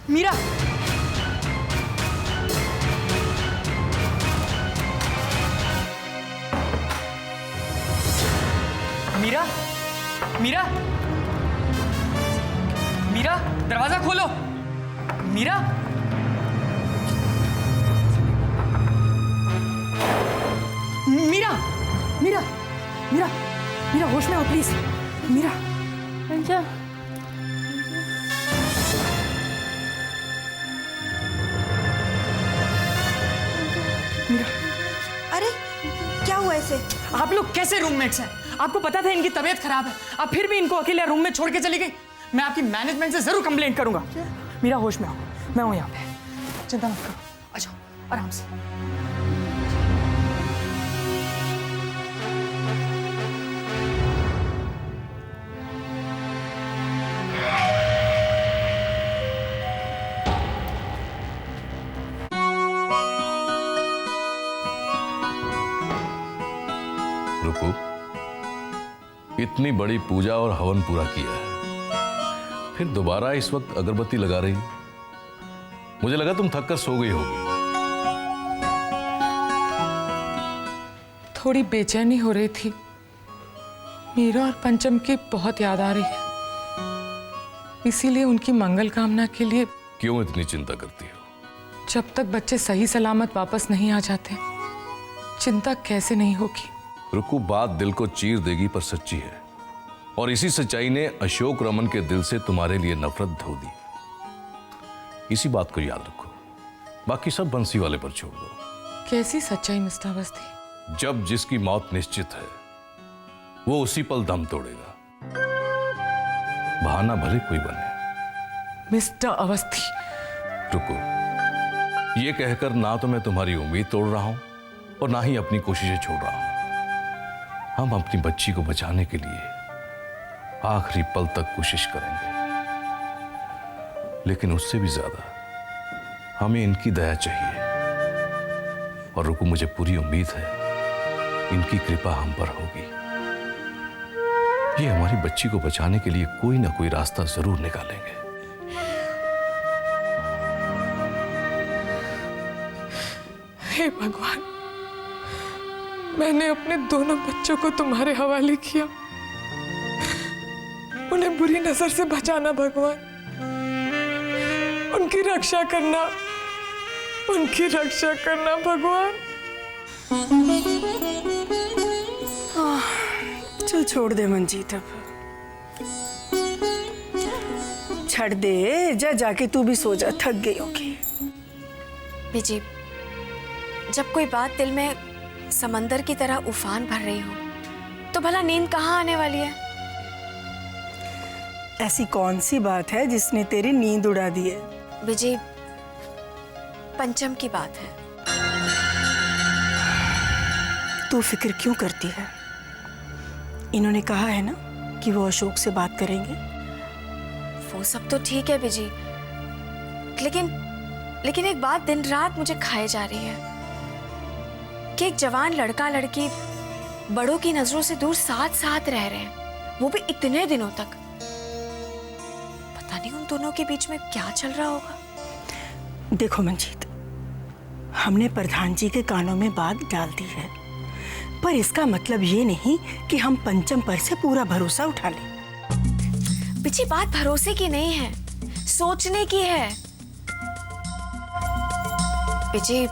मीरा, मीरा, मीरा, मीरा, दरवाजा खोलो। मीरा, मीरा, मीरा, मीरा, मीरा, होश में आओ प्लीज। मीरा, पंचम, मीरा, अरे क्या हुआ ऐसे? आप लोग कैसे रूममेट्स हैं? आपको पता था इनकी तबीयत खराब है, आप फिर भी इनको अकेले रूम में छोड़ के चली गई। मैं आपकी मैनेजमेंट से जरूर कंप्लेंट करूंगा। मीरा, होश में आओ, मैं हूं यहाँ पे, चिंता मत करो, आ जाओ आराम से। रुको, इतनी बड़ी पूजा और हवन पूरा किया है, फिर दोबारा इस वक्त अगरबत्ती लगा रही? मुझे लगा तुम थक कर सो गई होगी। थोड़ी बेचैनी हो रही थी। मीरा और पंचम की बहुत याद आ रही है, इसीलिए उनकी मंगल कामना के लिए। क्यों इतनी चिंता करती हो? जब तक बच्चे सही सलामत वापस नहीं आ जाते, चिंता कैसे नहीं होगी। रुकू, बात दिल को चीर देगी पर सच्ची है, और इसी सच्चाई ने अशोक रमन के दिल से तुम्हारे लिए नफरत धो दी। इसी बात को याद रखो, बाकी सब बंसी वाले पर छोड़ दो। कैसी सच्चाई मिस्टर अवस्थी? जब जिसकी मौत निश्चित है, वो उसी पल दम तोड़ेगा, बहाना भले कोई बने। मिस्टर अवस्थी, रुको, ये कहकर ना तो मैं तुम्हारी उम्मीद तोड़ रहा हूं और ना ही अपनी कोशिशें छोड़ रहा हूं। हम अपनी बच्ची को बचाने के लिए आखिरी पल तक कोशिश करेंगे, लेकिन उससे भी ज्यादा हमें इनकी दया चाहिए। और रुको, मुझे पूरी उम्मीद है इनकी कृपा हम पर होगी। ये हमारी बच्ची को बचाने के लिए कोई ना कोई रास्ता जरूर निकालेंगे। हे भगवान, मैंने अपने दोनों बच्चों को तुम्हारे हवाले किया, उन्हें बुरी नजर से बचाना भगवान, उनकी रक्षा करना, उनकी रक्षा करना भगवान। चल छोड़ दे मंजीत, अब छड़ दे, जा जाके तू भी सो जा, थक गई होगी। बिजी, जब कोई बात दिल में समंदर की तरह उफान भर रही हो, तो भला नींद कहाँ आने वाली है? ऐसी कौन सी बात है जिसने तेरी नींद उड़ा दी है? बिजी, पंचम की बात है। तू फिक्र क्यों करती है? इन्होंने कहा है ना कि वो अशोक से बात करेंगे। वो सब तो ठीक है बिजी, लेकिन एक बात दिन रात मुझे खाए जा रही है कि एक जवान लड़का लड़की बड़ों की नजरों से दूर साथ साथ रह रहे हैं, वो भी इतने दिनों तक। पता नहीं उन दोनों के बीच में क्या चल रहा होगा। देखो मंजीत, हमने प्रधान जी के कानों में बात डाल दी है, पर इसका मतलब ये नहीं कि हम पंचम पर से पूरा भरोसा उठा लें। बिची, बात भरोसे की नहीं है, सोचने की है। बिची,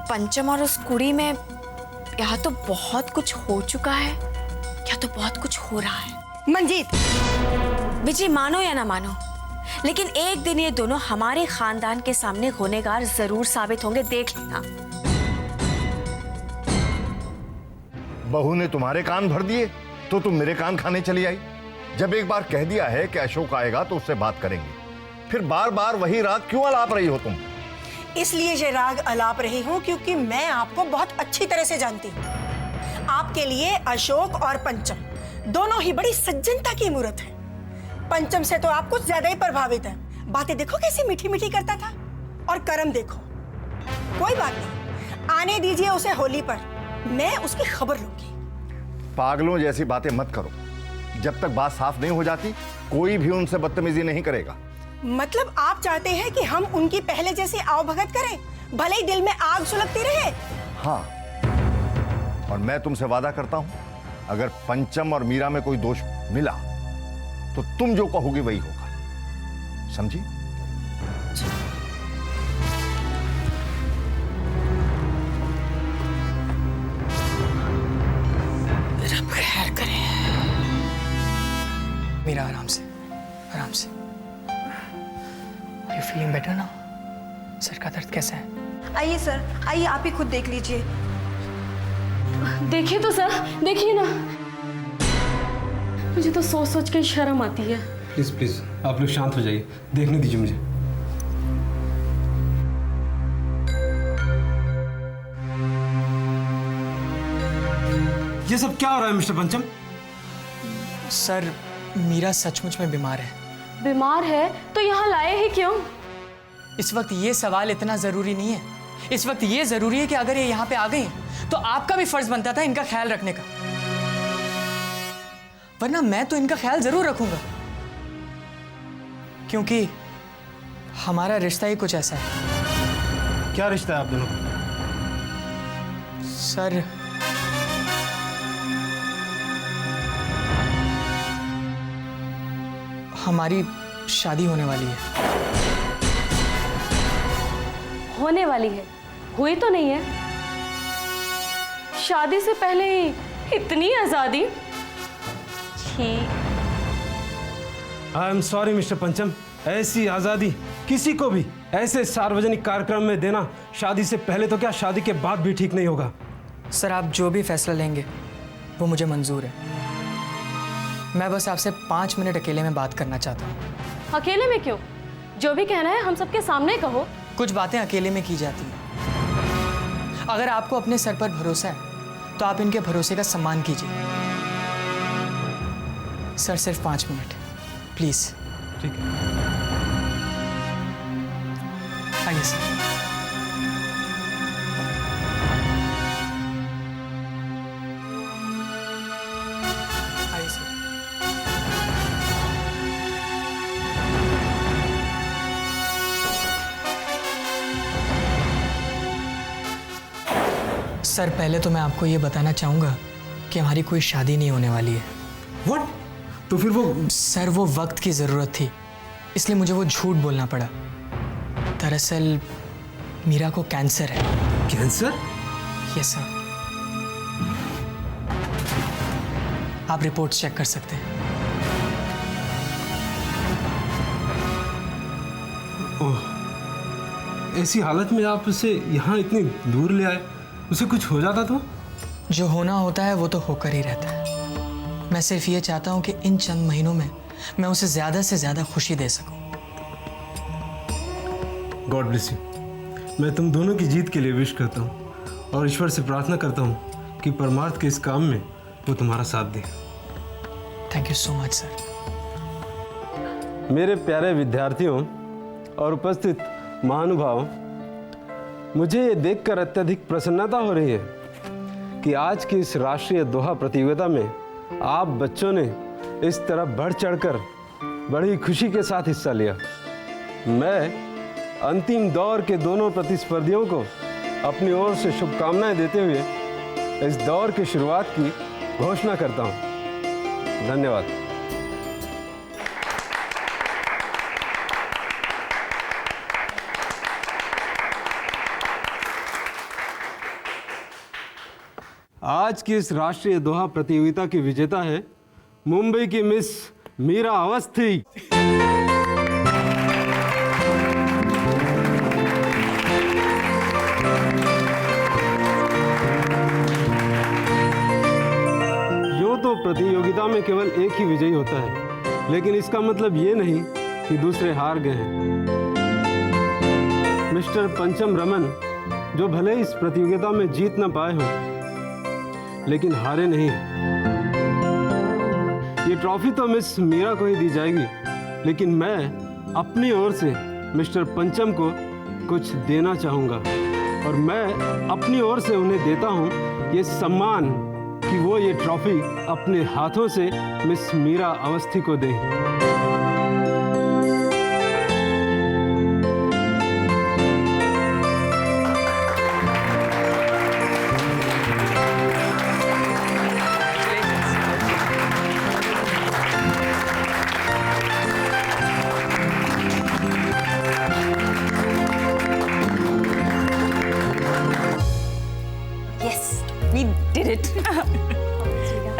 पंचम और उस कुड़ी में या तो बहुत कुछ हो चुका है या तो बहुत कुछ हो रहा है। मंजीत, बिची, मानो या ना मानो, लेकिन एक दिन ये दोनों हमारे खानदान के सामने गुनहगार जरूर साबित होंगे, देख लेना। बहू ने तुम्हारे कान भर दिए तो तुम मेरे कान खाने चली आई। जब एक बार कह दिया है कि अशोक आएगा तो उससे बात करेंगे, फिर बार बार वही राग क्यों अलाप रही हो तुम? इसलिए ये राग अलाप रही हूँ क्योंकि मैं आपको बहुत अच्छी तरह से जानती हूँ। आपके लिए अशोक और पंचम दोनों ही बड़ी सज्जनता की मूर्त है। पंचम से तो आप कुछ ज्यादा ही प्रभावित हैं। बातें देखो कैसी मीठी मीठी करता था, और कर्म देखो। कोई बात नहीं, आने दीजिए उसे होली पर, मैं उसकी खबर लूंगी। पागलों जैसी बातें मत करो। जब तक बात साफ नहीं हो जाती कोई भी उनसे बदतमीजी नहीं करेगा। मतलब आप चाहते हैं कि हम उनकी पहले जैसी आवभगत करें, भले ही दिल में आग सुलगती रहे? हाँ, और मैं तुमसे वादा करता हूं, अगर पंचम और मीरा में कोई दोष मिला तो तुम जो कहोगे वही होगा, समझी? रब खैर करे। मीरा आराम से, आराम से। Are you feeling better now? Sir का दर्द कैसा है? आइए सर, आइए आप ही खुद देख लीजिए। देखिए तो सर, देखिए ना, मुझे तो सोच सोच के शर्म आती है। प्लीज प्लीज आप लोग शांत हो जाइए, देखने दीजिए मुझे। ये सब क्या हो रहा है मिस्टर पंचम? सर, मीरा सचमुच में बीमार है। बीमार है तो यहाँ लाए ही क्यों? इस वक्त ये सवाल इतना जरूरी नहीं है। इस वक्त ये जरूरी है कि अगर ये यहाँ पे आ गई तो आपका भी फर्ज बनता था इनका ख्याल रखने का, वरना मैं तो इनका ख्याल जरूर रखूंगा, क्योंकि हमारा रिश्ता ही कुछ ऐसा है। क्या रिश्ता है आप दोनों का? सर, हमारी शादी होने वाली है। होने वाली है, हुई तो नहीं है। शादी से पहले ही इतनी आजादी। छी। आई एम सॉरी मिस्टर पंचम, ऐसी आजादी किसी को भी ऐसे सार्वजनिक कार्यक्रम में देना शादी से पहले तो क्या, शादी के बाद भी ठीक नहीं होगा। सर, आप जो भी फैसला लेंगे वो मुझे मंजूर है। मैं बस आपसे 5 मिनट अकेले में बात करना चाहता हूँ। अकेले में क्यों? जो भी कहना है हम सबके सामने कहो। कुछ बातें अकेले में की जाती हैं। अगर आपको अपने सर पर भरोसा है तो आप इनके भरोसे का सम्मान कीजिए। सर, सिर्फ 5 मिनट, प्लीज। ठीक है। आइए सर। आइए सर। सर, पहले तो मैं आपको ये बताना चाहूँगा कि हमारी कोई शादी नहीं होने वाली है। व्हाट? तो फिर वो? सर, वो वक्त की ज़रूरत थी, इसलिए मुझे वो झूठ बोलना पड़ा। दरअसल मीरा को कैंसर है। कैंसर? Yes sir. आप रिपोर्ट्स चेक कर सकते हैं। ओह, ऐसी हालत में आप उसे यहाँ इतनी दूर ले आए, उसे कुछ हो जाता तो? जो होना होता है वो तो होकर ही रहता है। मैं सिर्फ ये चाहता हूँ कि इन चंद महीनों में मैं उसे ज़्यादा से ज़्यादा खुशी दे सकूँ। God bless you. मैं तुम दोनों की जीत के लिए विश करता हूँ और ईश्वर से प्रार्थना करता हूँ कि परमार्थ के इस काम में वो तुम्हारा साथ दे। Thank you so much sir. मेरे प्यारे विद्यार्थियों और उपस्थित महानुभाव, मुझे ये देखकर अत्यधिक प्रसन्नता हो रही है कि आज की इस राष्ट्रीय दोहा प्रतियोगिता में आप बच्चों ने इस तरह बढ़ चढ़कर बड़ी खुशी के साथ हिस्सा लिया। मैं अंतिम दौर के दोनों प्रतिस्पर्धियों को अपनी ओर से शुभकामनाएं देते हुए इस दौर की शुरुआत की घोषणा करता हूं। धन्यवाद। आज की इस राष्ट्रीय दोहा प्रतियोगिता की विजेता है मुंबई की मिस मीरा अवस्थी। यूं तो प्रतियोगिता में केवल एक ही विजयी होता है, लेकिन इसका मतलब ये नहीं कि दूसरे हार गए हैं। मिस्टर पंचम रमन, जो भले इस प्रतियोगिता में जीत न पाए हों, लेकिन हारे नहीं। ये ट्रॉफी तो मिस मीरा को ही दी जाएगी, लेकिन मैं अपनी ओर से मिस्टर पंचम को कुछ देना चाहूँगा और मैं अपनी ओर से उन्हें देता हूँ ये सम्मान कि वो ये ट्रॉफी अपने हाथों से मिस मीरा अवस्थी को दें।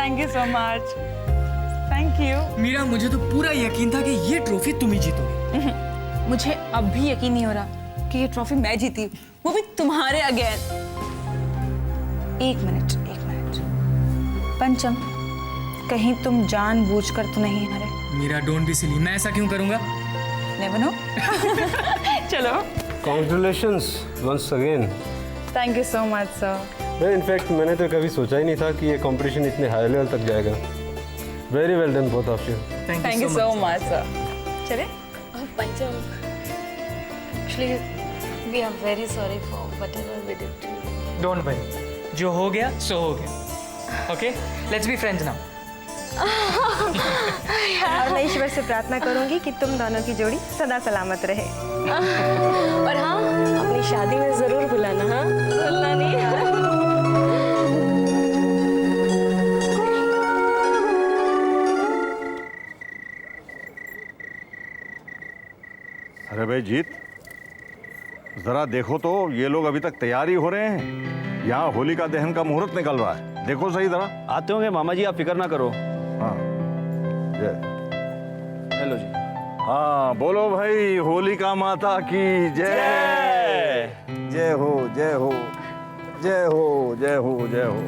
Thank you so much, thank you. Meera, मुझे तो पूरा यकीन था कि ये ट्रॉफी तुम ही जीतोगे। मुझे अब भी यकीन नहीं हो रहा कि ये ट्रॉफी मैं जीती, वो भी तुम्हारे अगेंस्ट। एक मिनट, पंचम, कहीं तुम जानबूझकर तो नहीं हारे? मीरा, डोंट बी सिली, मैं ऐसा क्यों करूंगा? Never no. चलो, congratulations once again. Thank you so much sir. मैं इनफैक्ट मैंने तो कभी सोचा ही नहीं था कि ये कंपटीशन इतने हाई लेवल तक जाएगा। Very well done both of you. Thank you so much sir. चले? Pancham, actually we are very sorry for whatever we did. Don't worry, जो हो गया सो हो गया। Okay, let's be friends now. और मैं ईश्वर से प्रार्थना करूंगी कि तुम दोनों की जोड़ी सदा सलामत रहे। और हाँ, अपनी शादी में जरूर बुलाना। हाँ, भूलना नहीं। अरे भाई जीत, जरा देखो तो, ये लोग अभी तक तैयार ही हो रहे हैं। यहाँ होलिका दहन का मुहूर्त निकल रहा है, देखो सही जरा। आते होंगे मामा जी, आप फिक्र ना करो। हाँ, जय। हेलो जी। हाँ, बोलो भाई, होलिका माता की जय। जय हो, जय हो, जय हो, जय हो, जय हो।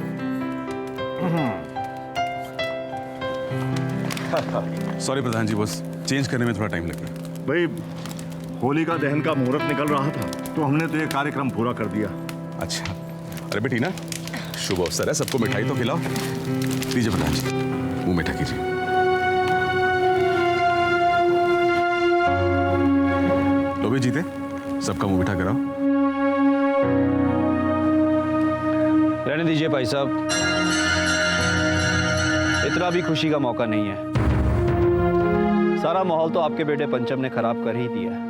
सॉरी प्रधान जी, बस चेंज करने में थोड़ा टाइम लग गया। भाई, होलिका दहन का मुहूर्त निकल रहा था तो हमने तो ये कार्यक्रम पूरा कर दिया। अच्छा, अरे बेटी ना, शुभ अवसर है, सबको मिठाई तो खिलाओ। लीजिए प्रधान जी, मुंह मीठा कीजिए। लो भी जीते, सबका मुंह मीठा कराओ। रहने दीजिए भाई साहब, इतना भी खुशी का मौका नहीं है। सारा माहौल तो आपके बेटे पंचम ने खराब कर ही दिया है।